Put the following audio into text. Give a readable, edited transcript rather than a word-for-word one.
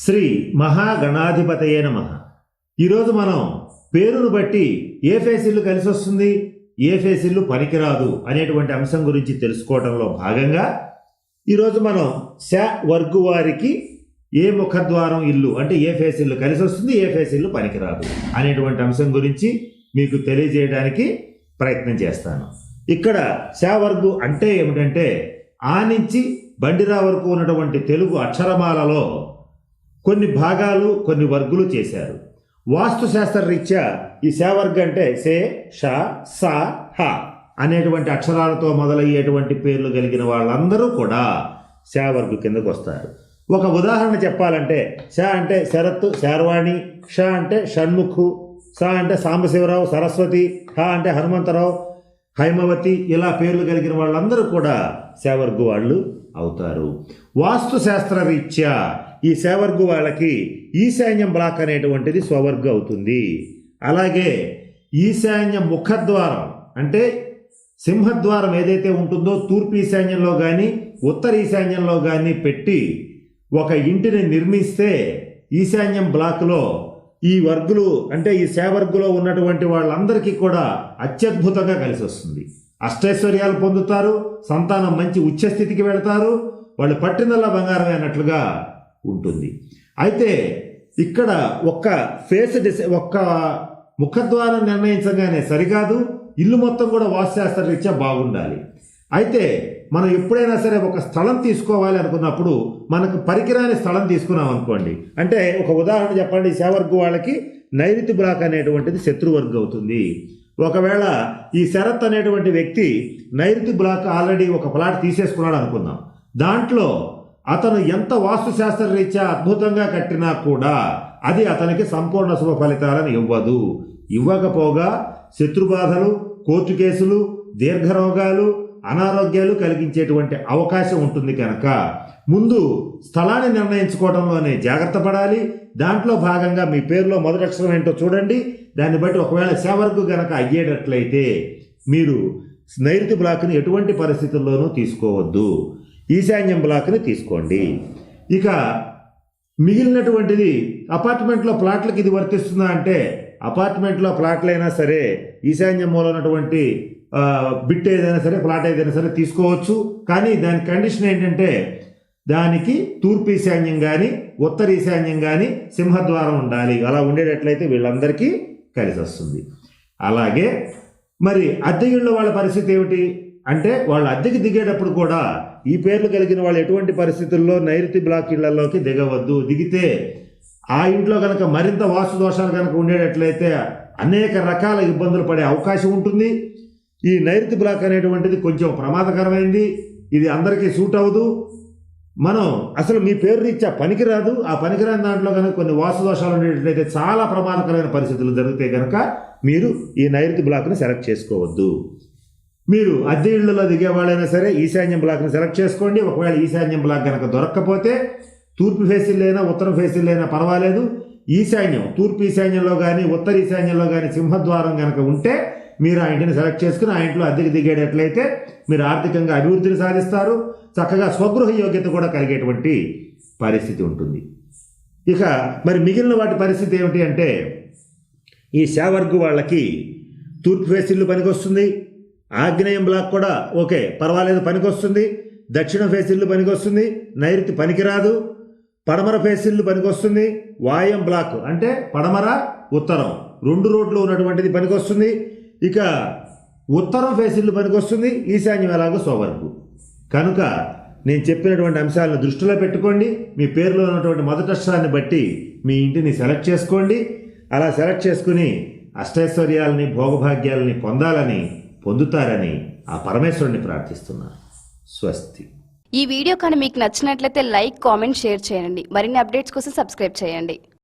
శ్రీ మహాగణాధిపతయే నమః. ఈరోజు మనం పేరును బట్టి ఏ ఫేసిల్లు కలిసి వస్తుంది, ఏ ఫేసిల్లు పనికిరాదు అనేటువంటి అంశం గురించి తెలుసుకోవడంలో భాగంగా ఈరోజు మనం శ వర్గు వారికి ఏ ముఖద్వారం ఇల్లు అంటే ఏ ఫేసిల్లు కలిసి వస్తుంది, ఏ ఫేసిల్లు పనికిరాదు అనేటువంటి అంశం గురించి మీకు తెలియజేయడానికి ప్రయత్నం చేస్తాను. ఇక్కడ శ వర్గు అంటే ఏమిటంటే ఆ నుంచి బండిరా వరకు ఉన్నటువంటి తెలుగు అక్షరమాలలో కొన్ని భాగాలు కొన్ని వర్గులు చేశారు. వాస్తు శాస్త్ర రీత్యా ఈ శవర్గ అంటే సే ష స హ అనేటువంటి అక్షరాలతో మొదలయ్యేటువంటి పేర్లు కలిగిన వాళ్ళందరూ కూడా శవర్గు కిందకు వస్తారు. ఒక ఉదాహరణ చెప్పాలంటే ష అంటే శరత్ శార్వాణి, ష అంటే షణ్ముఖు, స అంటే సాంబశివరావు సరస్వతి, హ అంటే హనుమంతరావు హైమవతి, ఇలా పేర్లు కలిగిన వాళ్ళందరూ కూడా శవర్గు వాళ్ళు అవుతారు. వాస్తు శాస్త్ర రీత్యా ఈ శవర్గు వాళ్ళకి ఈశాన్యం బ్లాక్ అనేటువంటిది స్వవర్గు అవుతుంది. అలాగే ఈశాన్య ముఖద్వారం అంటే సింహద్వారం ఏదైతే ఉంటుందో తూర్పు ఈశాన్యంలో కానీ ఉత్తర ఈశాన్యంలో కానీ పెట్టి ఒక ఇంటిని నిర్మిస్తే ఈశాన్యం బ్లాక్లో ఈ వర్గులు అంటే ఈ శవర్గులో ఉన్నటువంటి వాళ్ళందరికీ కూడా అత్యద్భుతంగా కలిసి వస్తుంది. అష్టైశ్వర్యాలు పొందుతారు, సంతానం మంచి ఉచ్చస్థితికి వెళతారు, వాళ్ళు పట్టిందల్లా బంగారమే అన్నట్లుగా ఉంటుంది. అయితే ఇక్కడ ఒక్క ముఖద్వారం నిర్ణయించగానే సరికాదు, ఇల్లు మొత్తం కూడా వాస్తుశాస్త్ర రీత్యా బాగుండాలి. అయితే మనం ఎప్పుడైనా సరే ఒక స్థలం తీసుకోవాలి అనుకున్నప్పుడు మనకు పరికిరాని స్థలం తీసుకున్నాం అనుకోండి, అంటే ఒక ఉదాహరణ చెప్పండి, శవర్గు వాళ్ళకి నైరుతి బ్లాక్ అనేటువంటిది శత్రువర్గు అవుతుంది. ఒకవేళ ఈ శరత్ అనేటువంటి వ్యక్తి నైరుతి బ్లాక్ ఆల్రెడీ ఒక ప్లాట్ తీసేసుకున్నాడు అనుకుందాం, దాంట్లో అతను ఎంత వాస్తుశాస్త్ర రీత్యా అద్భుతంగా కట్టినా కూడా అది అతనికి సంపూర్ణ శుభ ఫలితాలను ఇవ్వదు. ఇవ్వకపోగా శత్రుబాధలు, కోర్టు కేసులు, దీర్ఘరోగాలు, అనారోగ్యాలు కలిగించేటువంటి అవకాశం ఉంటుంది. కనుక ముందు స్థలాన్ని నిర్ణయించుకోవడంలోనే జాగ్రత్త పడాలి. దాంట్లో భాగంగా మీ పేరులో మొదటి అక్షరం ఏంటో చూడండి. దాన్ని బట్టి ఒకవేళ శవర్గు గనక అయ్యేటట్లయితే మీరు నైరుతి బ్లాక్ని ఎటువంటి పరిస్థితుల్లోనూ తీసుకోవద్దు, ఈశాన్యం బ్లాక్ని తీసుకోండి. ఇక మిగిలినటువంటిది అపార్ట్మెంట్లో ప్లాట్లకి ఇది వర్తిస్తుందా అంటే అపార్ట్మెంట్లో ప్లాట్లైనా సరే ఈశాన్యం మూల ఉన్నటువంటి బిట్ ఏదైనా సరే ప్లాట్ ఏదైనా సరే తీసుకోవచ్చు. కానీ దాని కండిషన్ ఏంటంటే దానికి తూర్పు ఈశాన్యం కానీ ఉత్తర ఈశాన్యం కానీ సింహద్వారం ఉండాలి. అలా ఉండేటట్లయితే వీళ్ళందరికీ కలిసి వస్తుంది. అలాగే మరి అద్దె ఇళ్ళ వాళ్ళ పరిస్థితి ఏమిటి అంటే వాళ్ళు అద్దెకి దిగేటప్పుడు కూడా ఈ పేర్లు కలిగిన వాళ్ళు ఎటువంటి పరిస్థితుల్లో నైరుతి బ్లాక్ ఇళ్లలోకి దిగవద్దు. దిగితే ఆ ఇంట్లో కనుక మరింత వాస్తు దోషాలు కనుక ఉండేటట్లయితే అనేక రకాల ఇబ్బందులు పడే అవకాశం ఉంటుంది. ఈ నైరుతి బ్లాక్ అనేటువంటిది కొంచెం ప్రమాదకరమైంది, ఇది అందరికీ సూట్ అవ్వదు. మనం అసలు మీ పేరు రీత్యా పనికిరాదు, ఆ పనికిరాని దాంట్లో కనుక కొన్ని వాస్తు దోషాలు ఉండేటట్లయితే చాలా ప్రమాదకరమైన పరిస్థితులు జరిగితే కనుక మీరు ఈ నైరుతి బ్లాక్ని సెలెక్ట్ చేసుకోవద్దు. మీరు అద్దె ఇళ్లలో దిగేవాళ్ళైనా సరే ఈశాన్యం బ్లాక్ని సెలెక్ట్ చేసుకోండి. ఒకవేళ ఈశాన్యం బ్లాక్ కనుక దొరక్కపోతే తూర్పు ఫేసిల్లైనా ఉత్తర ఫేసిల్లైనా పర్వాలేదు. ఈశాన్యం తూర్పు ఈశాన్యంలో కానీ ఉత్తర ఈశాన్యంలో కానీ సింహద్వారం కనుక ఉంటే మీరు ఆ ఇంటిని సెలెక్ట్ చేసుకుని ఆ ఇంట్లో అద్దెకి దిగేటట్లయితే మీరు ఆర్థికంగా అభివృద్ధిని సాధిస్తారు, చక్కగా స్వగృహ యోగ్యత కూడా కలిగేటువంటి పరిస్థితి ఉంటుంది. ఇక మరి మిగిలిన వాటి పరిస్థితి ఏమిటి అంటే ఈ శవర్గు వాళ్ళకి తూర్పు ఫేసిల్లు పనికొస్తుంది, ఆగ్నేయం బ్లాక్ కూడా ఓకే పర్వాలేదు పనికొస్తుంది, దక్షిణ ఫేసిల్లు పనికొస్తుంది, నైరుతి పనికిరాదు, పడమర ఫేసిల్లు పనికొస్తుంది, వాయం బ్లాక్ అంటే పడమర ఉత్తరం 2 రోడ్లు ఉన్నటువంటిది పనికొస్తుంది, ఇక ఉత్తరం ఫేసిల్లు పనికొస్తుంది, ఈశాన్యం ఎలాగో స్వవర్గు. కనుక నేను చెప్పినటువంటి అంశాలను దృష్టిలో పెట్టుకోండి. మీ పేరులో ఉన్నటువంటి మొదటి అక్షరాన్ని బట్టి మీ ఇంటిని సెలెక్ట్ చేసుకోండి. అలా సెలెక్ట్ చేసుకుని అష్టైశ్వర్యాలని భోగభాగ్యాలని పొందుతారని ఆ పరమేశ్వరుని ప్రార్థిస్తున్నాను. స్వస్తి. ఈ వీడియో కానీ మీకు నచ్చినట్లయితే లైక్, కామెంట్, షేర్ చేయండి. మరిన్ని అప్డేట్స్ కోసం సబ్స్క్రైబ్ చేయండి.